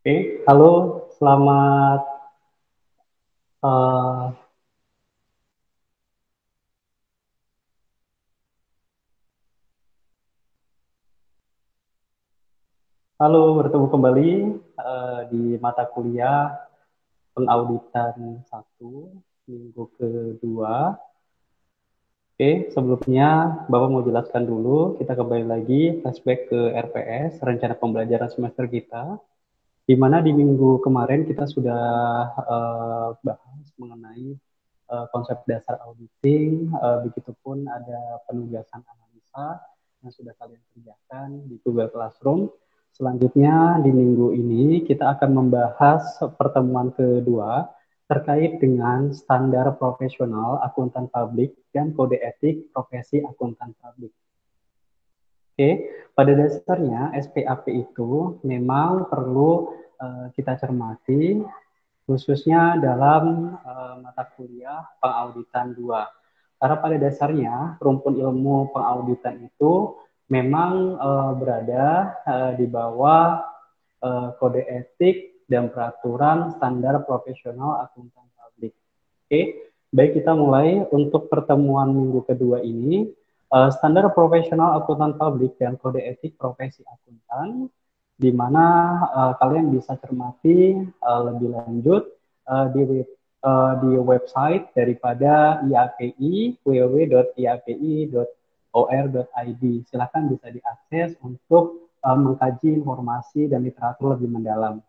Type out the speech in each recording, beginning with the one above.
Oke, halo, selamat eh, halo bertemu kembali di mata kuliah pengauditan satu minggu kedua. Oke, sebelumnya Bapak mau jelaskan dulu, kita kembali lagi flashback ke RPS, rencana pembelajaran semester kita, di mana di minggu kemarin kita sudah bahas mengenai konsep dasar auditing, begitupun ada penugasan analisa yang sudah kalian kerjakan di Google Classroom. Selanjutnya di minggu ini kita akan membahas pertemuan kedua terkait dengan standar profesional akuntan publik dan kode etik profesi akuntan publik. Oke, pada dasarnya SPAP itu memang perlu kita cermati khususnya dalam mata kuliah pengauditan 2. Karena pada dasarnya rumpun ilmu pengauditan itu memang berada di bawah kode etik dan peraturan standar profesional akuntan publik. Oke, baik kita mulai untuk pertemuan minggu kedua ini. Standar profesional akuntan publik dan kode etik profesi akuntan, di mana kalian bisa cermati lebih lanjut di website daripada IAPI www.iapi.or.id. Silakan bisa diakses untuk mengkaji informasi dan literatur lebih mendalam.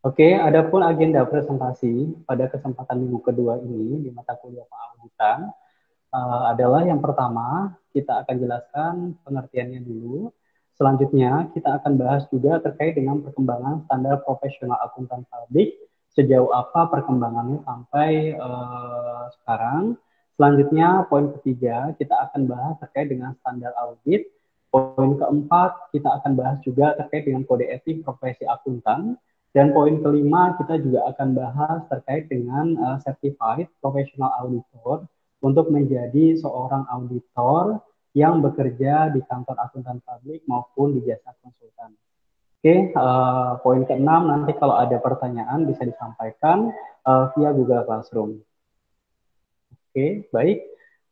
Oke, adapun agenda presentasi pada kesempatan minggu kedua ini di mata kuliah pengauditan adalah yang pertama, kita akan jelaskan pengertiannya dulu. Selanjutnya, kita akan bahas juga terkait dengan perkembangan standar profesional akuntan publik, sejauh apa perkembangannya sampai sekarang. Selanjutnya, poin ketiga, kita akan bahas terkait dengan standar audit. Poin keempat, kita akan bahas juga terkait dengan kode etik profesi akuntan. Dan poin kelima, kita juga akan bahas terkait dengan certified professional auditor untuk menjadi seorang auditor yang bekerja di kantor akuntan publik maupun di jasa konsultan. Oke, poin keenam nanti kalau ada pertanyaan bisa disampaikan via Google Classroom. Oke, baik.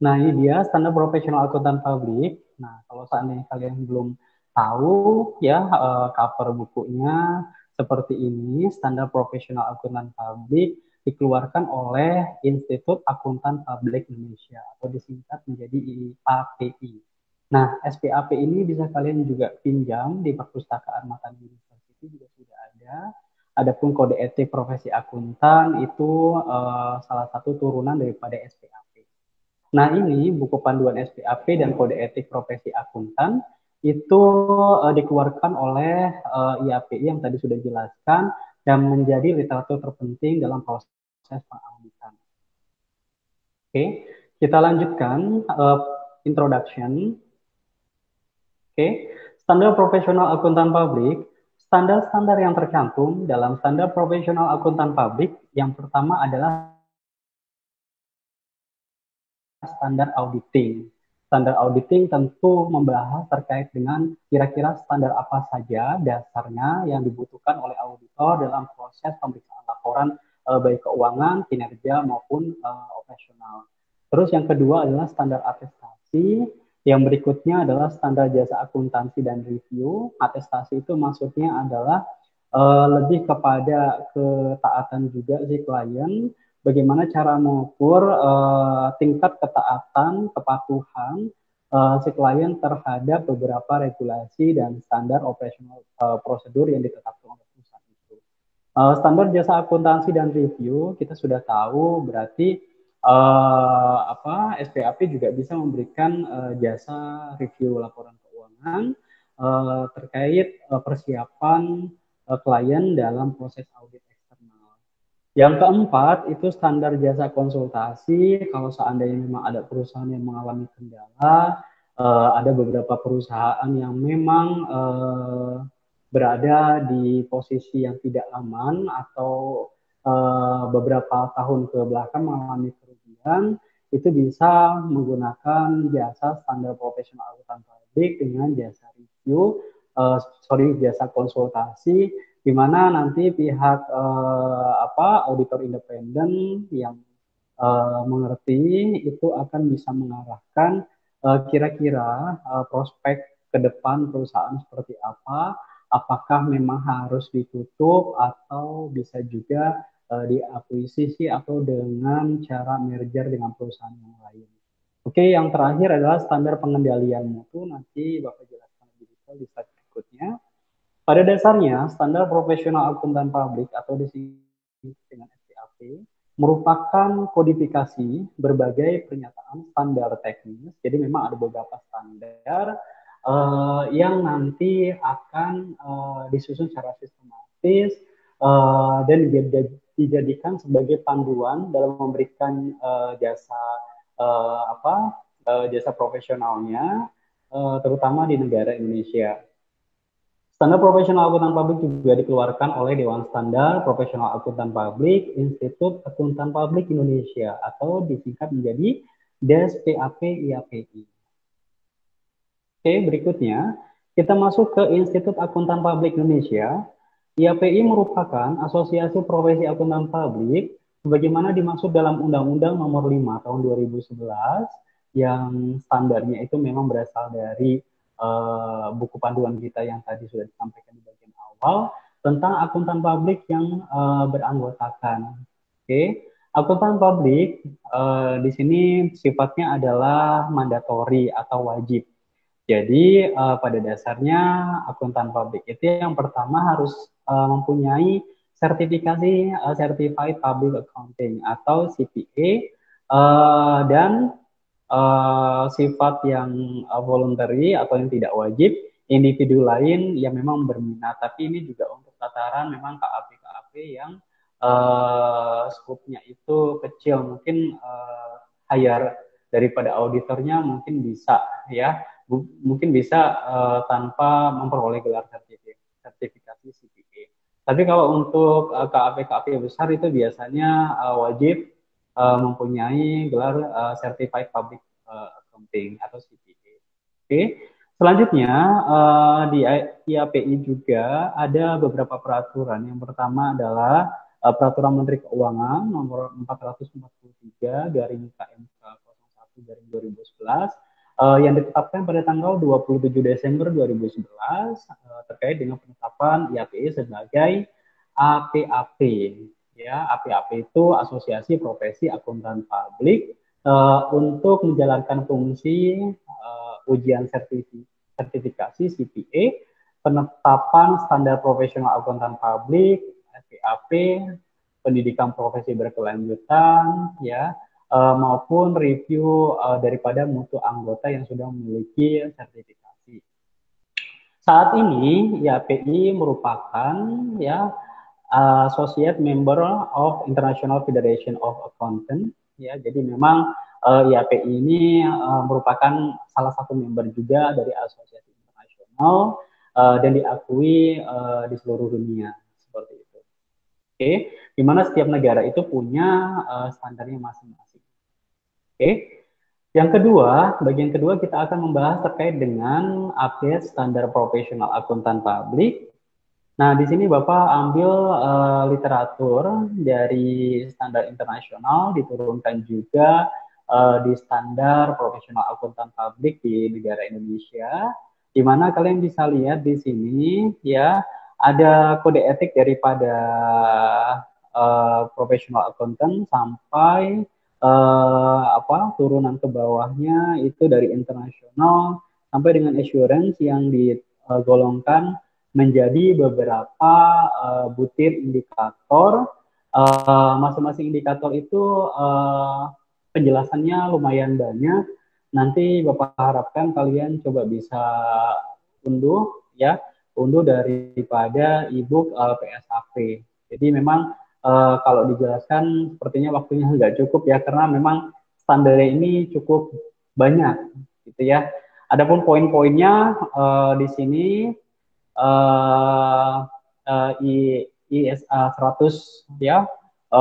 Nah, ini dia standar profesional akuntan publik. Nah, kalau seandainya kalian belum tahu ya cover bukunya seperti ini, standar profesional akuntan publik dikeluarkan oleh Institut Akuntan Publik Indonesia atau disingkat menjadi IAPI. Nah, SPAP ini bisa kalian juga pinjam di perpustakaan Matan University juga sudah ada. Adapun kode etik profesi akuntan itu salah satu turunan daripada SPAP. Nah, ini buku panduan SPAP dan kode etik profesi akuntan itu dikeluarkan oleh IAPI yang tadi sudah dijelaskan dan menjadi literatur terpenting dalam proses pengauditan. Oke, kita lanjutkan introduction. Oke, standar profesional akuntan publik. Standar-standar yang tercantum dalam standar profesional akuntan publik yang pertama adalah standar auditing. Standar auditing tentu membahas terkait dengan kira-kira standar apa saja dasarnya yang dibutuhkan oleh auditor dalam proses pemeriksaan laporan baik keuangan, kinerja maupun operasional. Terus yang kedua adalah standar atestasi, yang berikutnya adalah standar jasa akuntansi dan review. Atestasi itu maksudnya adalah lebih kepada ketaatan juga si klien, bagaimana cara mengukur tingkat ketaatan, kepatuhan si klien terhadap beberapa regulasi dan standar operasional prosedur yang ditetapkan oleh perusahaan itu. Standar jasa akuntansi dan review kita sudah tahu berarti SPAP juga bisa memberikan jasa review laporan keuangan terkait persiapan klien dalam proses audit eksternal. Yang keempat itu standar jasa konsultasi. Kalau seandainya memang ada perusahaan yang mengalami kendala, ada beberapa perusahaan yang memang berada di posisi yang tidak aman atau beberapa tahun ke belakang mengalami kerugian, itu bisa menggunakan jasa standar profesional akuntan publik dengan jasa review, jasa konsultasi di mana nanti pihak auditor independen yang mengerti itu akan bisa mengarahkan kira-kira prospek ke depan perusahaan seperti apa, apakah memang harus ditutup atau bisa juga diakuisisi atau dengan cara merger dengan perusahaan yang lain. Oke, yang terakhir adalah standar pengendalian mutu. Nanti Bapak jelaskan lebih detail di slide berikutnya. Pada dasarnya, standar profesional akuntan publik atau disingkat dengan SPAP merupakan kodifikasi berbagai pernyataan standar teknis. Jadi memang ada beberapa standar yang nanti akan disusun secara sistematis dan dijadikan sebagai panduan dalam memberikan jasa jasa profesionalnya, terutama di negara Indonesia. Standar profesional akuntan publik juga dikeluarkan oleh Dewan Standar Profesional Akuntan Publik Institut Akuntan Publik Indonesia atau disingkat menjadi DSPAP IAPI. Oke, berikutnya kita masuk ke Institut Akuntan Publik Indonesia. IAPI merupakan asosiasi profesi akuntan publik sebagaimana dimaksud dalam Undang-Undang Nomor 5 Tahun 2011 yang standarnya itu memang berasal dari buku panduan kita yang tadi sudah disampaikan di bagian awal tentang akuntan publik yang beranggotakan. Oke, akuntan publik di sini sifatnya adalah mandatori atau wajib. Jadi pada dasarnya akuntan publik itu yang pertama harus mempunyai sertifikasi Certified Public Accounting atau CPA dan sifat yang voluntary atau yang tidak wajib, individu lain yang memang berminat. Tapi ini juga untuk tataran memang KAP-KAP yang skupnya itu kecil, mungkin higher daripada auditornya mungkin bisa ya, mungkin bisa tanpa memperoleh gelar sertifikasi CPA. Tapi kalau untuk KAP-KAP besar itu biasanya wajib mempunyai gelar Certified Public Accounting atau CPA. Oke, selanjutnya di IAPI juga ada beberapa peraturan. Yang pertama adalah Peraturan Menteri Keuangan nomor 443 garing KMK 01 garing 2011 yang ditetapkan pada tanggal 27 Desember 2011 terkait dengan penetapan IAPI sebagai APAP. Ya, APAP itu Asosiasi Profesi Akuntan Publik untuk menjalankan fungsi ujian sertifikasi CPA, penetapan standar profesional akuntan publik, SPAP, pendidikan profesi berkelanjutan, ya, maupun review daripada mutu anggota yang sudah memiliki sertifikasi. Saat ini IAPI merupakan ya Associate Member of International Federation of Accountants. Ya, jadi memang IAPI ini merupakan salah satu member juga dari asosiasi internasional dan diakui di seluruh dunia seperti itu. Oke, di mana setiap negara itu punya standarnya masing-masing. Oke. Yang kedua, bagian kedua kita akan membahas terkait dengan update standar profesional akuntan publik. Nah, di sini Bapak ambil literatur dari standar internasional, diturunkan juga di standar profesional akuntan publik di negara Indonesia, di mana kalian bisa lihat di sini ya ada kode etik daripada profesional akuntan sampai turunan ke bawahnya itu dari internasional sampai dengan assurance yang digolongkan menjadi beberapa butir indikator. Masing-masing indikator itu penjelasannya lumayan banyak. Nanti Bapak harapkan kalian coba bisa unduh ya, unduh daripada ebook PSAP. Jadi memang kalau dijelaskan sepertinya waktunya nggak cukup ya, karena memang standarnya ini cukup banyak gitu ya. Adapun poin-poinnya di sini ISA 100 ya,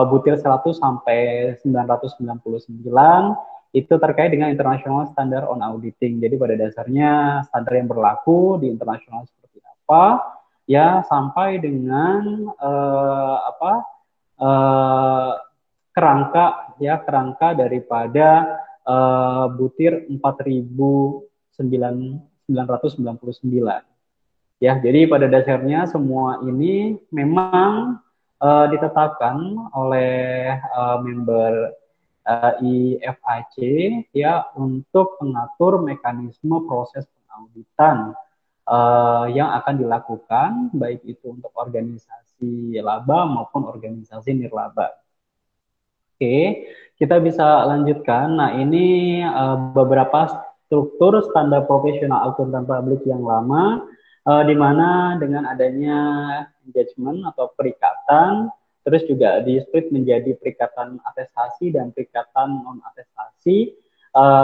butir 100 sampai 999 itu terkait dengan International Standard on Auditing. Jadi pada dasarnya standar yang berlaku di internasional seperti apa, ya sampai dengan eh, kerangka ya kerangka daripada butir 4.999. Ya, jadi pada dasarnya semua ini memang ditetapkan oleh member IFAC ya untuk mengatur mekanisme proses pengauditan yang akan dilakukan baik itu untuk organisasi laba maupun organisasi nirlaba. Oke, kita bisa lanjutkan. Nah, ini beberapa struktur standar profesional akuntan publik yang lama, di mana dengan adanya engagement atau perikatan, terus juga di split menjadi perikatan atestasi dan perikatan non atestasi,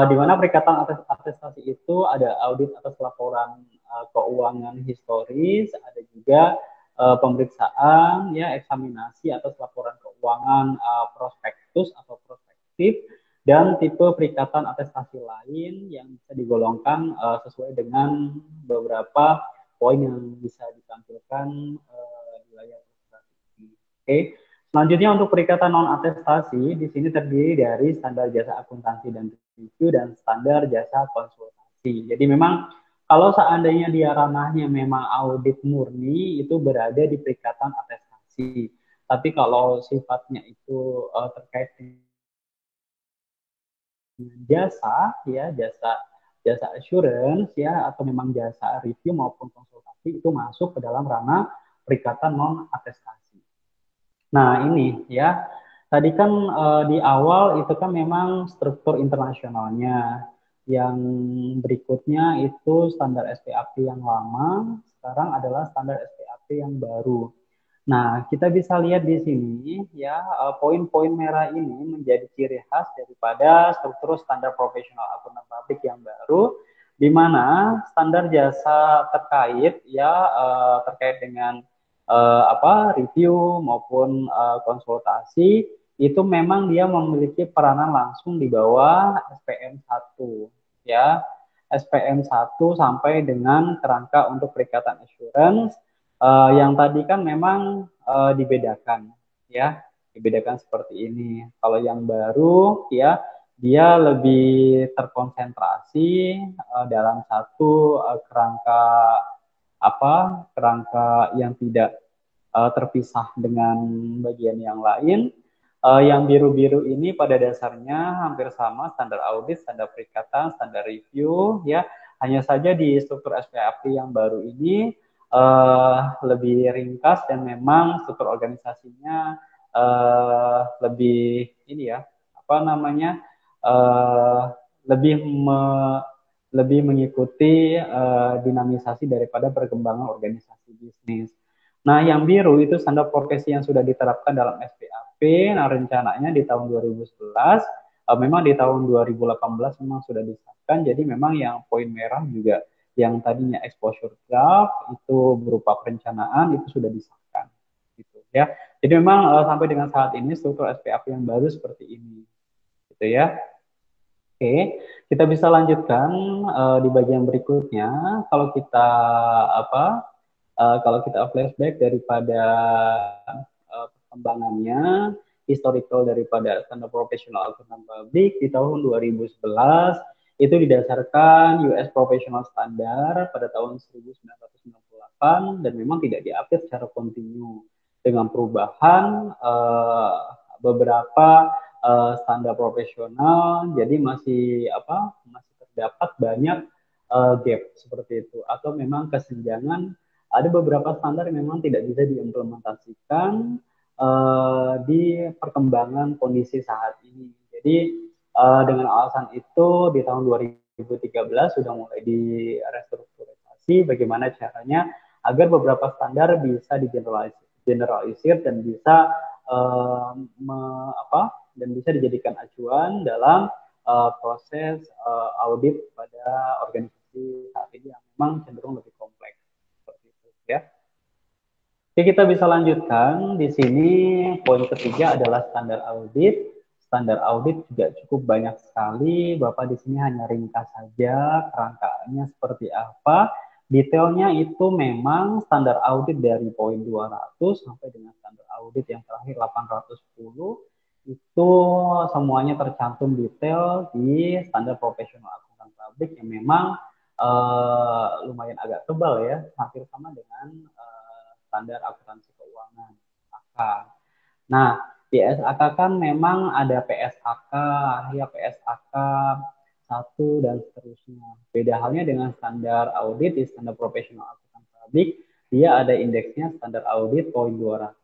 di mana perikatan atestasi itu ada audit atas laporan keuangan historis, ada juga pemeriksaan, ya eksaminasi atas laporan keuangan prospektus atau prospektif, dan tipe perikatan atestasi lain yang bisa digolongkan sesuai dengan beberapa poin yang bisa ditampilkan di layar presentasi ini. Oke. Selanjutnya untuk perikatan non atestasi di sini terdiri dari standar jasa akuntansi dan review dan standar jasa konsultasi. Jadi memang kalau seandainya dia ranahnya memang audit murni itu berada di perikatan atestasi. Tapi kalau sifatnya itu terkait dengan jasa ya jasa assurance ya atau memang jasa review maupun konsultasi itu masuk ke dalam ranah perikatan non atestasi. Nah, ini ya. Tadi kan di awal itu kan memang struktur internasionalnya. Yang berikutnya itu standar SPAP yang lama, sekarang adalah standar SPAP yang baru. Nah, kita bisa lihat di sini ya, poin-poin merah ini menjadi ciri khas daripada struktur standar profesional akuntan publik yang baru, di mana standar jasa terkait ya terkait dengan review maupun konsultasi itu memang dia memiliki peranan langsung di bawah SPM 1 ya. SPM 1 sampai dengan kerangka untuk perikatan assurance yang tadi kan memang dibedakan ya, dibedakan seperti ini. Kalau yang baru ya dia lebih terkonsentrasi dalam satu kerangka kerangka yang tidak terpisah dengan bagian yang lain. Yang biru-biru ini pada dasarnya hampir sama standar audit, standar perikatan, standar review ya. Hanya saja di struktur SPAP yang baru ini lebih ringkas dan memang struktur organisasinya lebih ini ya uh, lebih lebih mengikuti dinamisasi daripada perkembangan organisasi bisnis. Nah, yang biru itu standar profesi yang sudah diterapkan dalam SPAP. Nah, rencananya di tahun 2011, memang di tahun 2018 memang sudah disahkan. Jadi memang yang poin merah juga yang tadinya exposure draft itu berupa perencanaan itu sudah disahkan. Gitu ya. Jadi memang sampai dengan saat ini struktur SPAP yang baru seperti ini. Gitu ya. Oke, kita bisa lanjutkan di bagian berikutnya. Kalau kita kalau kita flashback daripada perkembangannya, historical daripada standar profesional akuntan publik di tahun 2011 itu didasarkan US Professional Standard pada tahun 1998 dan memang tidak diupdate secara kontinu dengan perubahan beberapa standar profesional, jadi masih masih terdapat banyak gap seperti itu atau memang kesenjangan. Ada beberapa standar yang memang tidak bisa diimplementasikan di perkembangan kondisi saat ini. Jadi dengan alasan itu di tahun 2013 sudah mulai direstrukturisasi bagaimana caranya agar beberapa standar bisa digeneralisir dan bisa dan bisa dijadikan acuan dalam proses audit pada organisasi saat ini yang memang cenderung lebih kompleks seperti itu ya. Oke, kita bisa lanjutkan di sini poin ketiga adalah standar audit. Standar audit juga cukup banyak sekali. Bapak di sini hanya ringkas saja kerangkanya seperti apa. Detailnya itu memang standar audit dari poin 200 sampai dengan standar audit yang terakhir 810 itu semuanya tercantum detail di standar profesional akuntan publik yang memang lumayan agak tebal ya, hampir sama dengan standar akuntansi keuangan AK. Nah, di SAK kan memang ada PSAK, ya PSAK 1 dan seterusnya. Beda halnya dengan standar audit di standar profesional akuntan publik, dia ada indeksnya standar audit poin 200,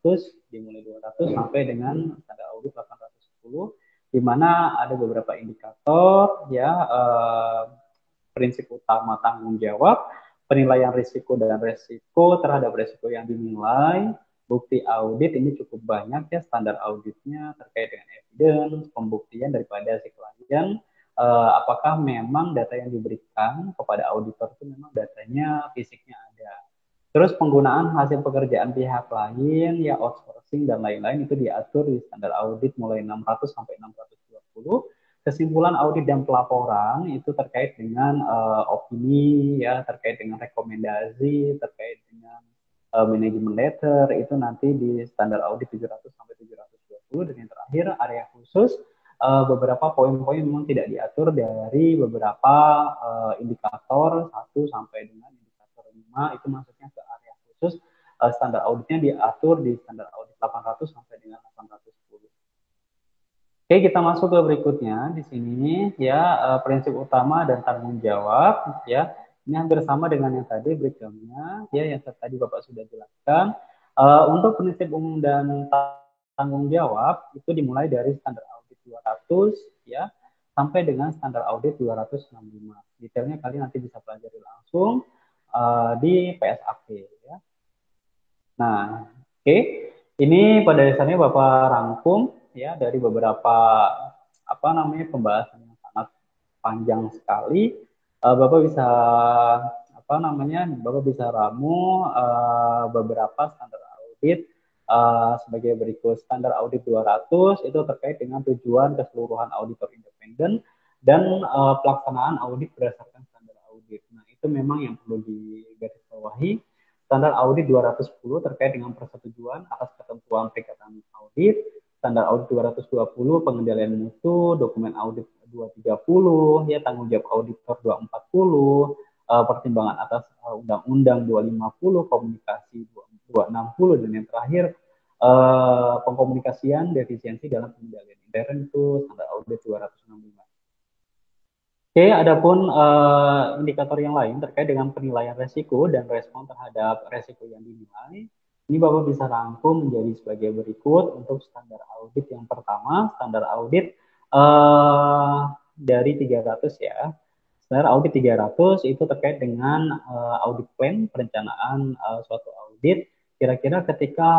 dimulai 200 sampai dengan standar audit 810, di mana ada beberapa indikator ya prinsip utama tanggung jawab, penilaian risiko dan resiko terhadap risiko yang dinilai, bukti audit ini cukup banyak ya, standar auditnya terkait dengan evidence, pembuktian daripada si klien, apakah memang data yang diberikan kepada auditor itu memang datanya fisiknya ada. Terus penggunaan hasil pekerjaan pihak lain, ya outsourcing dan lain-lain itu diatur di standar audit mulai 600 sampai 620. Kesimpulan audit dan pelaporan itu terkait dengan opini, ya terkait dengan rekomendasi, terkait dengan manajemen letter itu nanti di standar audit 700 sampai 720. Dan yang terakhir area khusus, beberapa poin-poin memang tidak diatur dari beberapa indikator 1 sampai dengan indikator 5 itu masuknya ke area khusus. Standar auditnya diatur di standar audit 800 sampai dengan 810. Oke, kita masuk ke berikutnya di sini ya, prinsip utama dan tanggung jawab ya. Ini hampir sama dengan yang tadi breakdown-nya ya, yang tadi Bapak sudah jelaskan. Untuk prinsip umum dan tanggung jawab itu dimulai dari standar audit 200 ya sampai dengan standar audit 265. Detailnya kalian nanti bisa pelajari langsung di PSAK ya. Nah, oke. Ini pada dasarnya Bapak rangkum ya dari beberapa apa namanya pembahasan yang sangat panjang sekali. Bapak bisa apa namanya Bapak bisa ramu beberapa standar audit sebagai berikut. Standar audit 200 itu terkait dengan tujuan keseluruhan auditor independen dan pelaksanaan audit berdasarkan standar audit. Nah, itu memang yang perlu digarisbawahi. Standar audit 210 terkait dengan persetujuan atas ketentuan perikatan audit. Standar audit 220 pengendalian mutu, dokumen audit 230, ya tanggung jawab auditor 240, pertimbangan atas undang-undang 250, komunikasi 260, dan yang terakhir pengkomunikasian defisiensi dalam pengendalian intern itu standar audit 265. Oke, adapun indikator yang lain terkait dengan penilaian resiko dan respon terhadap resiko yang dinilai, ini Bapak bisa rangkum menjadi sebagai berikut. Untuk standar audit yang pertama, standar audit dari 300 ya. Standar audit 300 itu terkait dengan audit plan, perencanaan suatu audit. Kira-kira ketika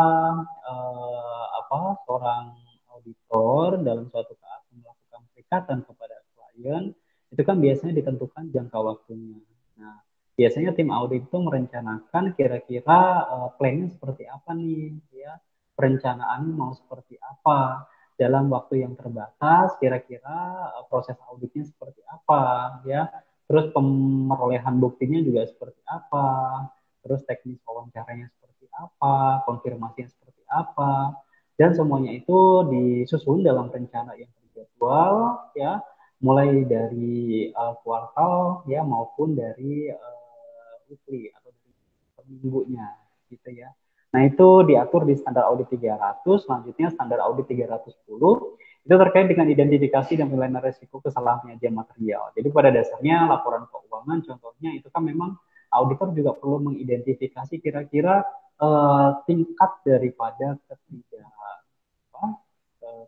seorang auditor dalam suatu saat melakukan perikatan kepada klien, itu kan biasanya ditentukan jangka waktunya. Nah, biasanya tim audit itu merencanakan kira-kira planning seperti apa nih, ya, perencanaan mau seperti apa dalam waktu yang terbatas, kira-kira proses auditnya seperti apa, ya, terus pemerolehan buktinya juga seperti apa, terus teknis wawancaranya seperti apa, konfirmasinya seperti apa, dan semuanya itu disusun dalam rencana yang terjadwal, ya, mulai dari kuartal ya maupun dari weekly atau dari per minggunya gitu ya. Nah, itu diatur di standar audit 300, selanjutnya standar audit 310 itu terkait dengan identifikasi dan penilaian risiko kesalahan penyajian material. Jadi pada dasarnya laporan keuangan contohnya itu kan memang auditor juga perlu mengidentifikasi kira-kira tingkat daripada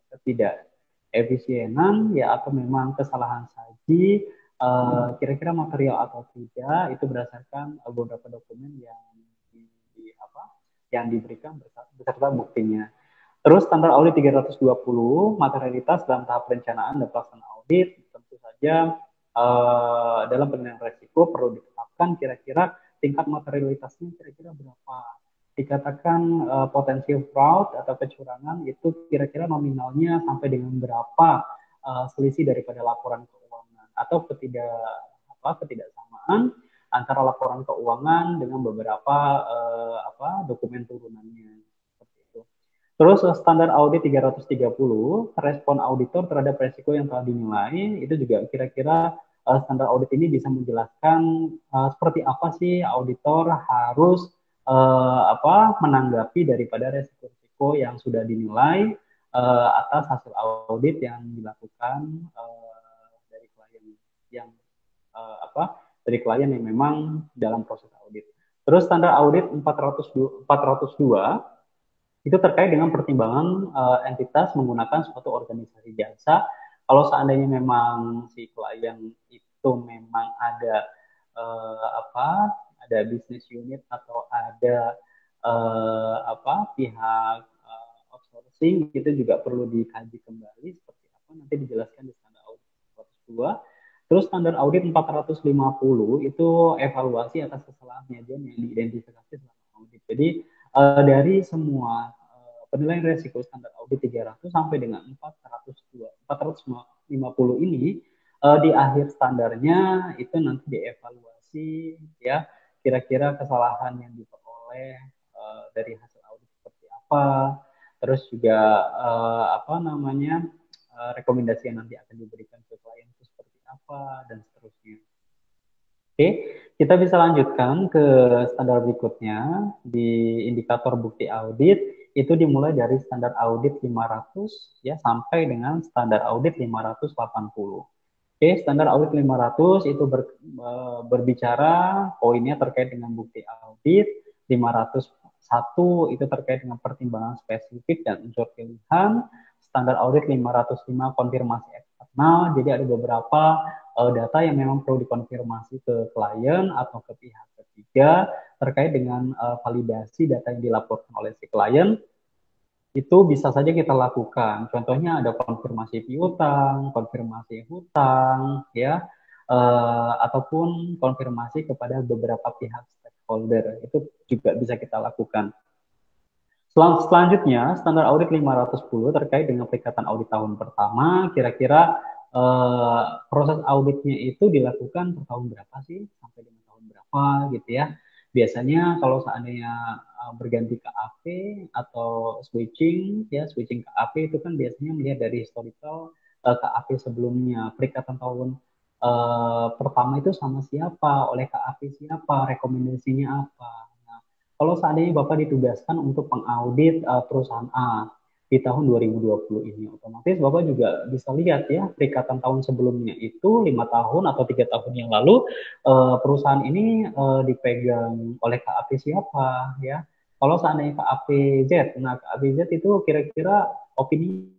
ketidak efisienan ya atau memang kesalahan saji kira-kira material atau tidak itu berdasarkan beberapa dokumen yang diberikan beserta buktinya. Terus standar audit 320 materialitas dalam tahap perencanaan dan pelaksanaan audit tentu saja dalam penilaian risiko perlu ditetapkan kira-kira tingkat materialitasnya kira-kira berapa. Dikatakan potensi fraud atau kecurangan itu kira-kira nominalnya sampai dengan berapa selisih daripada laporan keuangan atau ketidaksamaan antara laporan keuangan dengan beberapa dokumen turunannya. Seperti itu. Terus standar audit 330, respon auditor terhadap resiko yang telah dinilai, itu juga kira-kira standar audit ini bisa menjelaskan seperti apa sih auditor harus menanggapi daripada resiko-resiko yang sudah dinilai atas hasil audit yang dilakukan dari klien yang uh, apa dari klien yang memang dalam proses audit. Terus standar audit 402 itu terkait dengan pertimbangan entitas menggunakan suatu organisasi jasa. Kalau seandainya memang si klien itu memang ada uh, apa ada bisnis unit atau ada pihak outsourcing, itu juga perlu dikaji kembali seperti apa, nanti dijelaskan di standar audit 402. Terus standar audit 450 itu evaluasi atas kesalahan manajemen yang diidentifikasi selama audit. Jadi dari semua penilaian resiko standar audit 300 sampai dengan 450 ini di akhir standarnya itu nanti dievaluasi ya, kira-kira kesalahan yang diperoleh dari hasil audit seperti apa, terus juga rekomendasi yang nanti akan diberikan ke klien itu seperti apa, dan seterusnya. Oke, kita bisa lanjutkan ke standar berikutnya. Di indikator bukti audit, itu dimulai dari standar audit 500 ya sampai dengan standar audit 580. Oke, standar audit 500 itu berbicara poinnya terkait dengan bukti audit. 501 itu terkait dengan pertimbangan spesifik dan unsur pilihan. Standar audit 505 konfirmasi eksternal. Jadi ada beberapa data yang memang perlu dikonfirmasi ke klien atau ke pihak ketiga terkait dengan validasi data yang dilaporkan oleh si klien. Itu bisa saja kita lakukan. Contohnya ada konfirmasi piutang, konfirmasi hutang, ya, ataupun konfirmasi kepada beberapa pihak stakeholder. Itu juga bisa kita lakukan. Selanjutnya, standar audit 510 terkait dengan peringkatan audit tahun pertama, kira-kira proses auditnya itu dilakukan per tahun berapa sih, sampai dengan tahun berapa gitu ya. Biasanya kalau seandainya berganti KAP atau switching KAP itu kan biasanya melihat dari historical KAP sebelumnya, peringkatan tahun pertama itu sama siapa, oleh KAP siapa, rekomendasinya apa. Nah, kalau seandainya Bapak ditugaskan untuk mengaudit perusahaan A di tahun 2020 ini, otomatis Bapak juga bisa lihat ya peringkatan tahun sebelumnya itu 5 tahun atau 3 tahun yang lalu perusahaan ini dipegang oleh KAP siapa ya. Kalau seandainya KAP Z, nah KAP Z itu kira-kira opini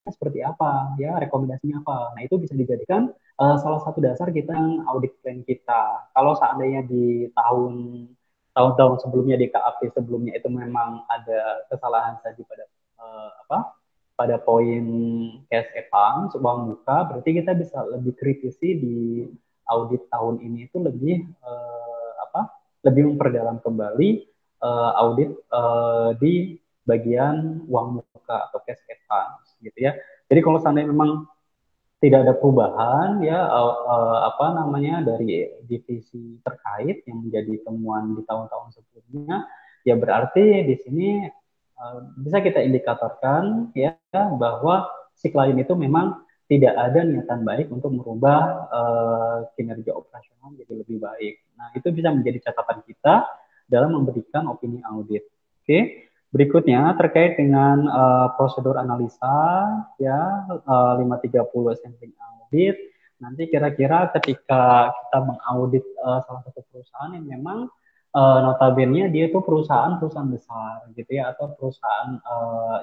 seperti apa ya, rekomendasinya apa. Nah, itu bisa dijadikan salah satu dasar kita audit plan kita. Kalau seandainya di tahun-tahun sebelumnya, di KAP sebelumnya itu memang ada kesalahan saja pada pada poin cash account, uang muka, berarti kita bisa lebih kritisi di audit tahun ini itu lebih lebih memperdalam kembali audit di bagian uang muka atau cash advance gitu ya. Jadi kalau seandainya memang tidak ada perubahan ya dari divisi terkait yang menjadi temuan di tahun-tahun sebelumnya, ya berarti di sini bisa kita indikatorkan ya bahwa si klien itu memang tidak ada niatan baik untuk merubah kinerja operasional menjadi lebih baik. Nah, itu bisa menjadi catatan kita dalam memberikan opini audit. Oke. Berikutnya terkait dengan prosedur analisa ya 530 sampling audit. Nanti kira-kira ketika kita mengaudit salah satu perusahaan yang memang notabene dia itu perusahaan besar gitu ya, atau perusahaan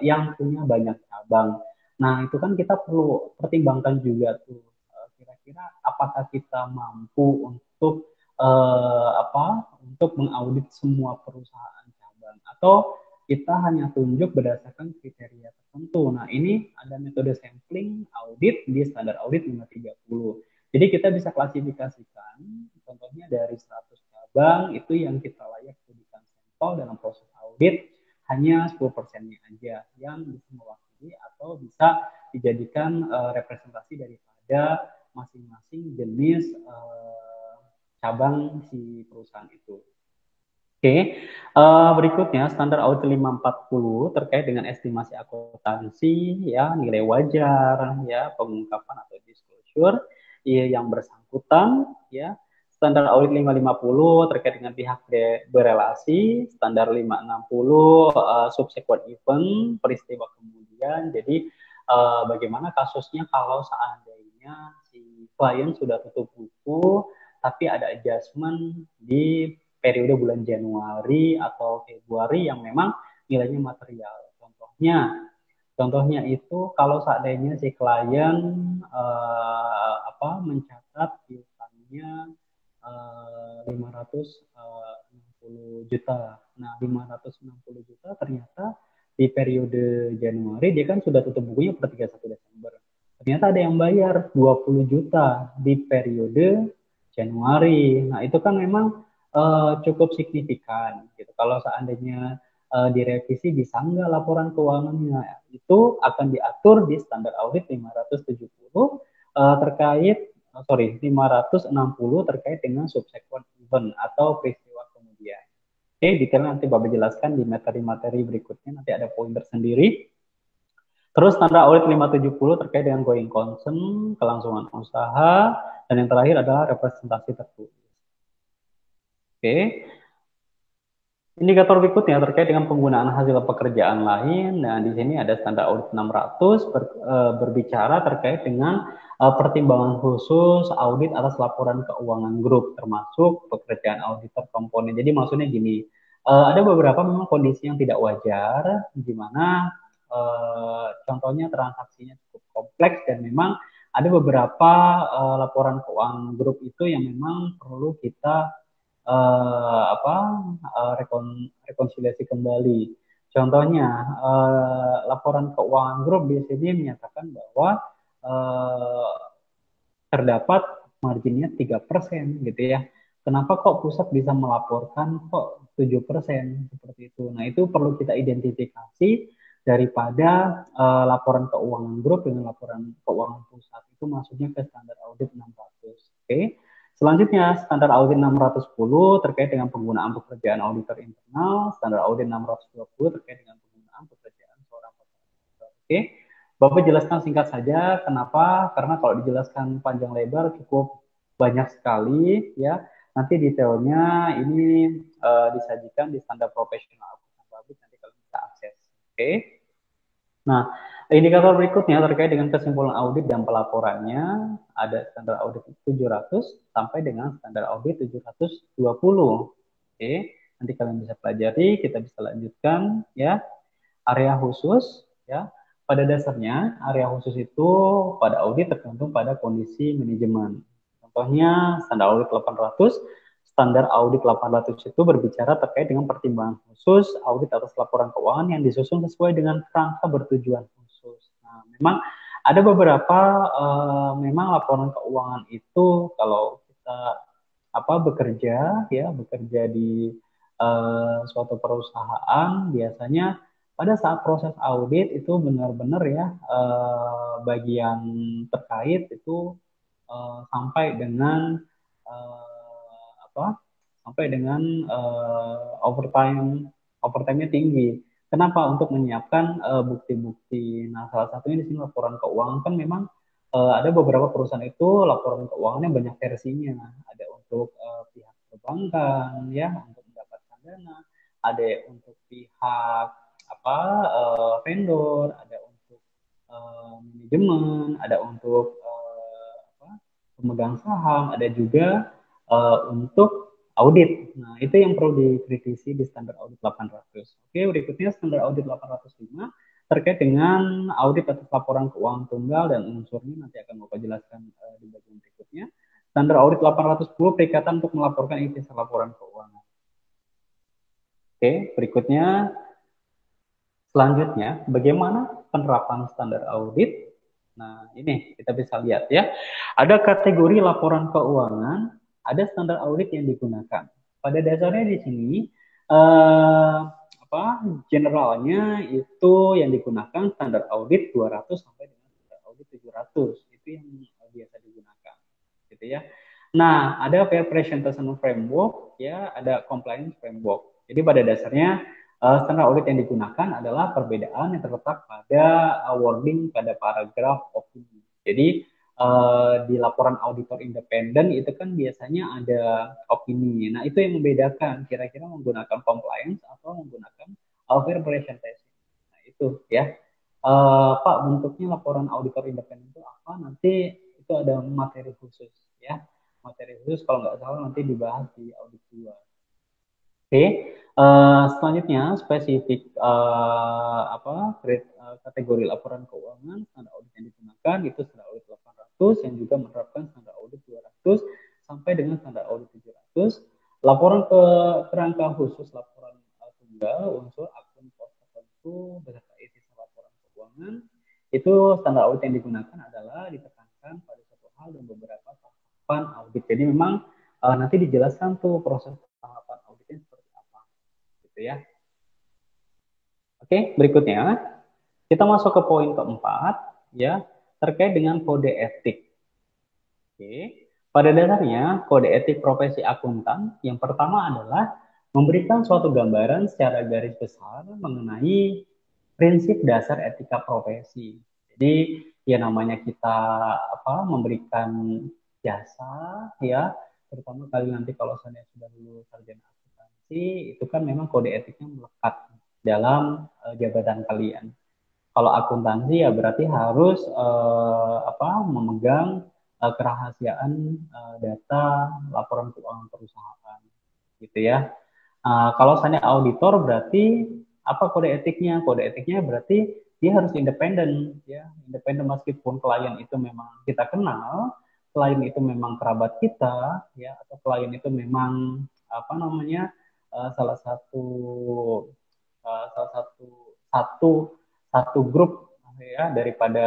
yang punya banyak cabang. Nah, itu kan kita perlu pertimbangkan juga tuh kira-kira apakah kita mampu untuk untuk mengaudit semua perusahaan cabang, atau kita hanya tunjuk berdasarkan kriteria tertentu. Nah, ini ada metode sampling audit di standar audit 530. Jadi kita bisa klasifikasikan, contohnya dari 100 cabang, itu yang kita layak jadikan sampel dalam proses audit, hanya 10%-nya aja yang bisa mewakili atau bisa dijadikan representasi daripada pada masing-masing jenis cabang si perusahaan itu. Oke, berikutnya standar audit 540 terkait dengan estimasi akuntansi, ya nilai wajar, ya pengungkapan atau disclosure, ya, yang bersangkutan, ya. Standar audit 550 terkait dengan pihak berelasi, standar 560 subsequent event, peristiwa kemudian. Jadi bagaimana kasusnya kalau seandainya si klien sudah tutup buku, tapi ada adjustment di periode bulan Januari atau Februari yang memang nilainya material. Contohnya itu kalau seandainya si klien mencatat piutangnya 560 juta. Nah, 560 juta ternyata di periode Januari dia kan sudah tutup bukunya per 31 Desember. Ternyata ada yang bayar 20 juta di periode Januari. Nah, itu kan memang cukup signifikan gitu. Kalau seandainya direvisi bisa nggak laporan keuangannya, itu akan diatur di standar audit 570 terkait 560 terkait dengan subsequent event atau peristiwa kemudian. Oke, detailnya nanti Bapak jelaskan di materi-materi berikutnya, nanti ada poin tersendiri. Terus standar audit 570 terkait dengan going concern, kelangsungan usaha, dan yang terakhir adalah representasi tertulis. Oke. Indikator berikutnya terkait dengan penggunaan hasil pekerjaan lain. Nah, di sini ada standar audit 600 berbicara terkait dengan pertimbangan khusus audit atas laporan keuangan grup termasuk pekerjaan auditor komponen. Jadi maksudnya gini, ada beberapa memang kondisi yang tidak wajar di mana contohnya transaksinya cukup kompleks dan memang ada beberapa laporan keuangan grup itu yang memang perlu kita rekonsiliasi kembali. Contohnya laporan keuangan grup di sini menyatakan bahwa terdapat marginnya 3% gitu ya. Kenapa kok pusat bisa melaporkan kok 7% seperti itu? Nah, itu perlu kita identifikasi daripada laporan keuangan grup dengan laporan keuangan pusat. Itu masuknya ke standar audit 600. Oke. Selanjutnya, standar audit 610 terkait dengan penggunaan pekerjaan auditor internal, standar audit 620 terkait dengan penggunaan pekerjaan seorang auditor. Oke. Bapak jelaskan singkat saja, kenapa? Karena kalau dijelaskan panjang lebar cukup banyak sekali, ya. Nanti detailnya ini disajikan di standar profesional akuntan publik, nanti kalian bisa akses. Oke. Nah, indikator berikutnya terkait dengan kesimpulan audit dan pelaporannya, ada standar audit 700 sampai dengan standar audit 720. Oke, nanti kalian bisa pelajari, kita bisa lanjutkan ya. Area khusus ya. Pada dasarnya area khusus itu pada audit tergantung pada kondisi manajemen. Contohnya standar audit 800, standar audit 800 itu berbicara terkait dengan pertimbangan khusus audit atas laporan keuangan yang disusun sesuai dengan kerangka bertujuan khusus. Nah, memang ada beberapa memang laporan keuangan itu kalau kita bekerja di suatu perusahaan biasanya pada saat proses audit itu benar-benar ya bagian terkait itu sampai dengan sampai dengan overtime-nya tinggi. Kenapa? Untuk menyiapkan bukti-bukti. Nah, salah satunya di sini laporan keuangan kan memang ada beberapa perusahaan itu laporan keuangannya banyak versinya. Ada untuk pihak perbankan, ya, untuk mendapatkan dana. Ada untuk pihak vendor, ada untuk manajemen, ada untuk pemegang saham, ada juga untuk audit. Nah, itu yang perlu dikritisi di standar audit 800. Oke, berikutnya standar audit 805 terkait dengan audit atas laporan keuangan tunggal dan unsurnya nanti akan Bapak jelaskan di bagian berikutnya. Standar audit 810 perikatan untuk melaporkan isi laporan keuangan. Oke, berikutnya selanjutnya bagaimana penerapan standar audit? Nah, ini kita bisa lihat ya. Ada kategori laporan keuangan, ada standar audit yang digunakan. Pada dasarnya di sini generalnya itu yang digunakan standar audit 200 sampai dengan standar audit 700. Itu yang Nah, ada fair presentation framework, ya, ada compliance framework. Jadi pada dasarnya standar audit yang digunakan adalah perbedaan yang terletak pada wording pada paragraf opini. Jadi di laporan auditor independen itu kan biasanya ada opini. Nah, itu yang membedakan kira-kira menggunakan compliance atau menggunakan fair presentation. Nah, itu ya. Pak, bentuknya laporan auditor independen itu apa? Nanti itu ada materi khusus ya. Materi khusus kalau nggak salah nanti dibahas di audit 2. Oke, selanjutnya spesifik kategori laporan keuangan standar audit yang digunakan itu standar audit 800 yang juga menerapkan standar audit 200 sampai dengan standar audit 700. Laporan ke kerangka khusus laporan tunggal unsur akun pos tertentu beserta isi laporan keuangan itu standar audit yang digunakan adalah ditekankan pada satu hal dan beberapa tahapan audit. Jadi memang nanti dijelaskan tuh proses tahapan auditnya seperti apa, gitu ya. Oke, berikutnya kita masuk ke poin keempat, ya, terkait dengan kode etik. Oke, pada dasarnya kode etik profesi akuntan yang pertama adalah memberikan suatu gambaran secara garis besar mengenai prinsip dasar etika profesi. Jadi ya namanya kita memberikan jasa ya, terutama kali nanti kalau saya sudah lulus sarjana akuntansi, itu kan memang kode etiknya melekat dalam jabatan kalian. Kalau akuntansi ya berarti harus memegang kerahasiaan data laporan keuangan perusahaan, gitu ya. Kalau misalnya auditor berarti apa kode etiknya? Kode etiknya berarti dia harus independen, ya, independen meskipun klien itu memang kita kenal, klien itu memang kerabat kita, ya, atau klien itu memang apa namanya salah satu salah satu satu satu grup ya daripada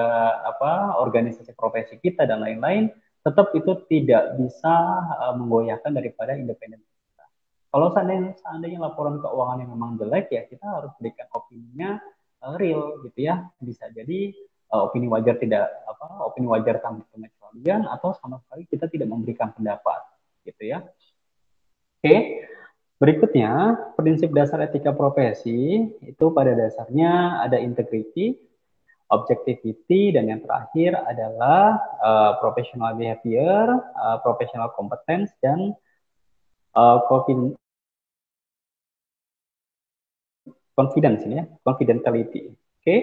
organisasi profesi kita dan lain-lain, tetap itu tidak bisa menggoyahkan daripada independen. Kalau seandainya laporan keuangan yang memang jelek ya kita harus berikan opininya real gitu ya. Bisa jadi opini wajar tidak opini wajar tanpa pengecualian atau sama sekali kita tidak memberikan pendapat gitu ya. Oke, berikutnya prinsip dasar etika profesi itu pada dasarnya ada integrity, objectivity, dan yang terakhir adalah professional behavior, professional competence, dan confidence ini ya, confidentiality. Oke,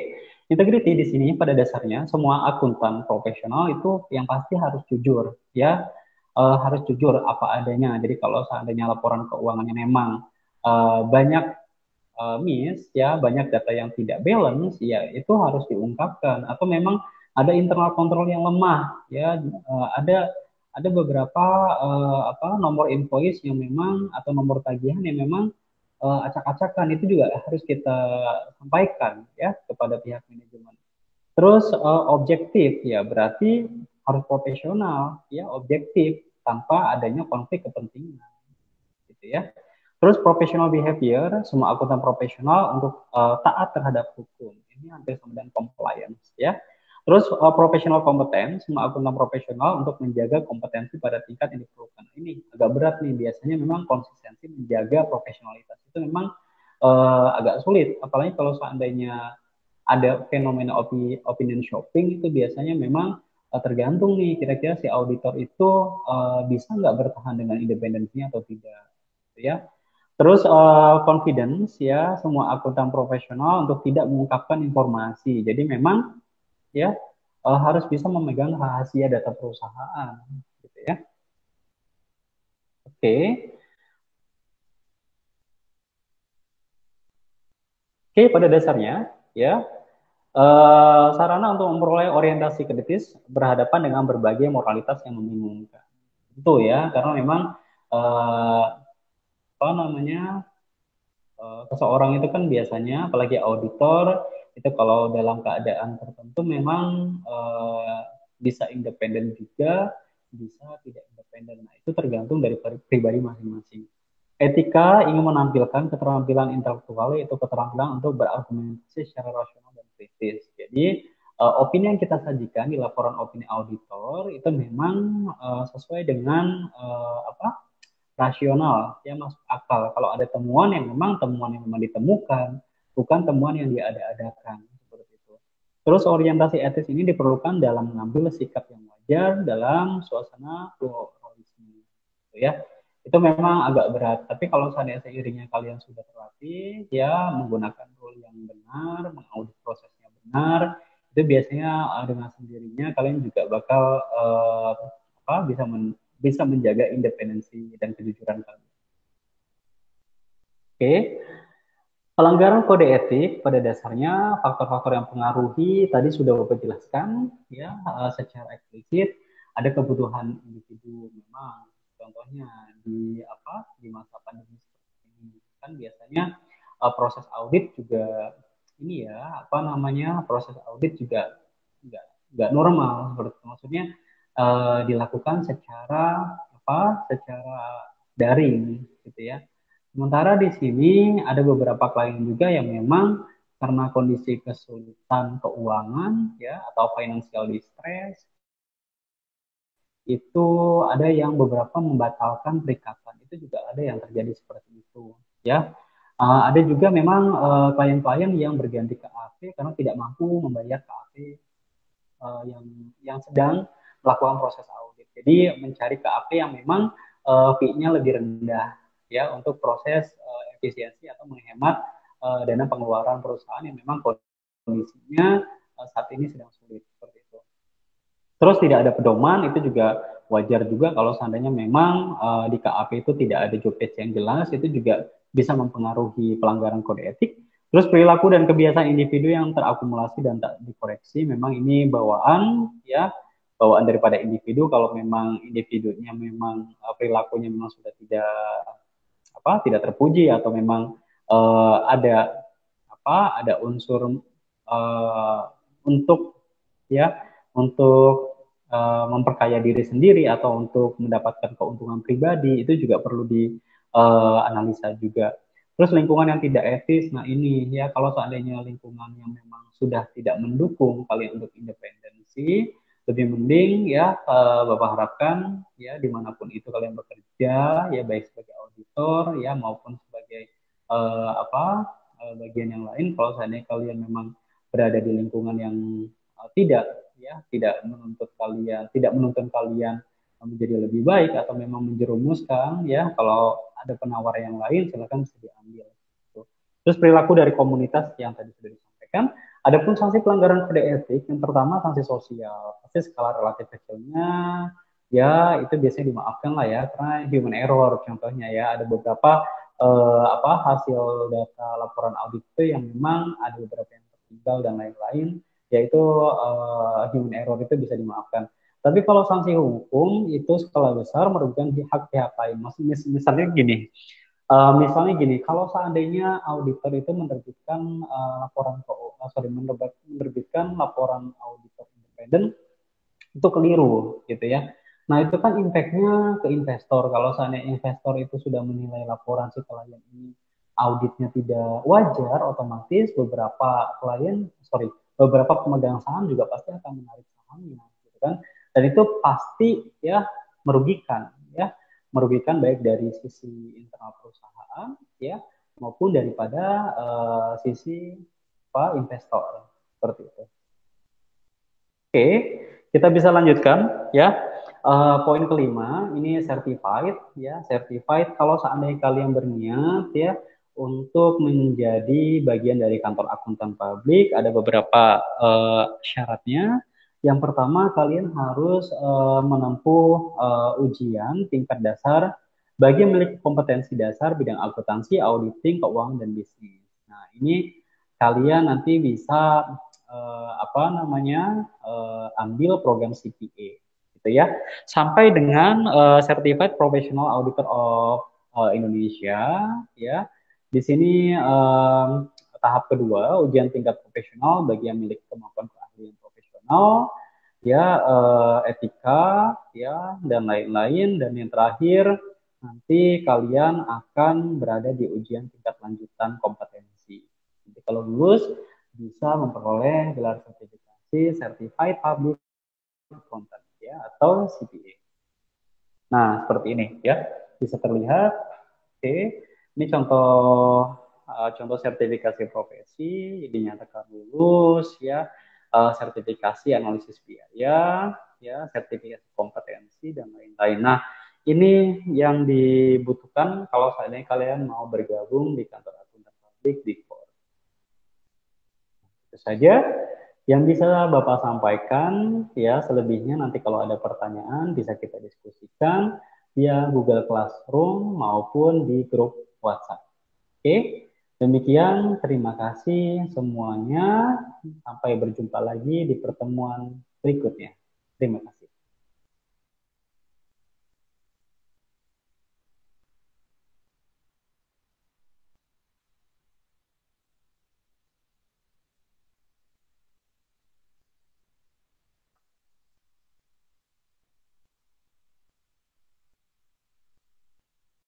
integrity di sini pada dasarnya semua akuntan profesional itu yang pasti harus jujur ya, harus jujur apa adanya. Jadi kalau seandainya laporan keuangannya memang banyak miss ya, banyak data yang tidak balance ya itu harus diungkapkan atau memang ada internal kontrol yang lemah ya, ada beberapa nomor invoice yang memang atau nomor tagihan yang memang acak-acakan itu juga harus kita sampaikan ya kepada pihak manajemen. Terus objektif ya berarti harus profesional ya, objektif tanpa adanya konflik kepentingan gitu ya. Terus professional behavior, semua akuntan profesional untuk taat terhadap hukum. Ini hampir sama dengan compliance ya. Terus professional competence, semua akuntan profesional untuk menjaga kompetensi pada tingkat yang diperlukan. Ini agak berat nih, biasanya memang konsistensi menjaga profesionalitas itu memang agak sulit. Apalagi kalau seandainya ada fenomena opinion shopping itu biasanya memang tergantung nih kira-kira si auditor itu bisa nggak bertahan dengan independensinya atau tidak, ya. Terus confidence ya, semua akuntan profesional untuk tidak mengungkapkan informasi. Jadi memang ya harus bisa memegang rahasia data perusahaan, gitu ya. Oke, oke pada dasarnya ya sarana untuk memperoleh orientasi kritis berhadapan dengan berbagai moralitas yang membingungkan. Itu ya, karena memang eh, apa namanya seseorang itu kan biasanya apalagi auditor itu kalau dalam keadaan tertentu memang bisa independen juga, bisa tidak independen. Nah, itu tergantung dari pribadi masing-masing. Etika ingin menampilkan keterampilan intelektual yaitu keterampilan untuk berargumentasi secara rasional dan kritis. Jadi opini yang kita sajikan di laporan opini auditor itu memang sesuai dengan rasional, ya masuk akal. Kalau ada temuan yang memang ditemukan, bukan temuan yang diada-adakan seperti itu. Terus orientasi etis ini diperlukan dalam mengambil sikap yang wajar dalam suasana pluralisme, gitu ya. Itu memang agak berat, tapi kalau seandainya seiringnya kalian sudah terlatih, ya menggunakan rule yang benar, mengaudit prosesnya benar, itu biasanya dengan sendirinya kalian juga bakal bisa menjaga independensi dan kejujuran kalian. Oke, pelanggaran kode etik pada dasarnya faktor-faktor yang pengaruhi tadi sudah Bapak jelaskan ya secara eksplisit. Ada kebutuhan individu memang, contohnya di masa pandemi seperti ini kan biasanya proses audit juga ini ya proses audit juga nggak nggak normal seperti itu. Maksudnya dilakukan secara daring gitu ya. Sementara di sini ada beberapa klien juga yang memang karena kondisi kesulitan keuangan ya atau financial distress itu ada yang beberapa membatalkan perikatan, itu juga ada yang terjadi seperti itu ya. Ada juga memang klien-klien yang berganti ke AV karena tidak mampu membayar ke AV yang sedang melakukan proses audit. Jadi mencari KAP yang memang fee-nya lebih rendah ya untuk proses efisiensi atau menghemat dana pengeluaran perusahaan yang memang kondisinya saat ini sedang sulit seperti itu. Terus tidak ada pedoman itu juga wajar juga kalau seandainya memang di KAP itu tidak ada job desk yang jelas, itu juga bisa mempengaruhi pelanggaran kode etik. Terus perilaku dan kebiasaan individu yang terakumulasi dan tak dikoreksi, memang ini bawaan daripada individu. Kalau memang individunya memang perilakunya memang sudah tidak terpuji atau memang ada unsur untuk ya untuk memperkaya diri sendiri atau untuk mendapatkan keuntungan pribadi, itu juga perlu dianalisa juga. Terus lingkungan yang tidak etis, nah ini ya kalau seandainya lingkungan yang memang sudah tidak mendukung kalian untuk independensi, lebih mending ya Bapak harapkan ya dimanapun itu kalian bekerja ya baik sebagai auditor ya maupun sebagai bagian yang lain, kalau seandainya kalian memang berada di lingkungan yang tidak menuntun kalian menjadi lebih baik atau memang menjerumuskan ya kalau ada penawar yang lain silakan bisa diambil. Terus perilaku dari komunitas yang tadi sudah disampaikan. Adapun sanksi pelanggaran kode etik yang pertama sanksi sosial pasti skala relatif kecilnya ya itu biasanya dimaafkan lah ya karena human error contohnya ya ada beberapa hasil data laporan audit itu yang memang ada beberapa yang tertinggal dan lain-lain yaitu human error itu bisa dimaafkan. Tapi kalau sanksi hukum itu skala besar merugikan pihak-pihak lain. Misalnya gini, kalau seandainya auditor itu menerbitkan laporan auditor independen itu keliru, gitu ya. Nah itu kan impact-nya ke investor. Kalau seandainya investor itu sudah menilai laporan si klien ini auditnya tidak wajar, otomatis beberapa pemegang saham juga pasti akan menarik sahamnya, gitu kan? Dan itu pasti ya merugikan baik dari sisi internal perusahaan ya maupun daripada sisi investor seperti itu. Oke, kita bisa lanjutkan ya. Poin kelima ini certified ya. Certified kalau seandainya kalian berniat ya untuk menjadi bagian dari kantor akuntan publik ada beberapa syaratnya. Yang pertama kalian harus menempuh ujian tingkat dasar bagi memiliki kompetensi dasar bidang akuntansi, auditing, keuangan dan bisnis. Nah, ini kalian nanti bisa ambil program CPA gitu ya sampai dengan Certified Professional Auditor of Indonesia ya di sini tahap kedua ujian tingkat profesional bagi yang memiliki kemampuan keahlian profesional ya etika ya dan lain-lain dan yang terakhir nanti kalian akan berada di ujian tingkat lanjutan kompetensi. Jadi kalau lulus bisa memperoleh gelar sertifikasi akuntansi Certified Public Accountant ya atau CPA. Nah, seperti ini ya. Bisa terlihat. Oke. Ini contoh sertifikasi profesi dinyatakan lulus ya. Sertifikasi analisis biaya ya, sertifikasi kompetensi dan lain-lain. Nah, ini yang dibutuhkan kalau seandainya kalian mau bergabung di kantor akuntan publik Big Four. Itu saja yang bisa Bapak sampaikan ya, selebihnya nanti kalau ada pertanyaan bisa kita diskusikan via Google Classroom maupun di grup WhatsApp. Oke, demikian terima kasih semuanya. Sampai berjumpa lagi di pertemuan berikutnya. Terima kasih.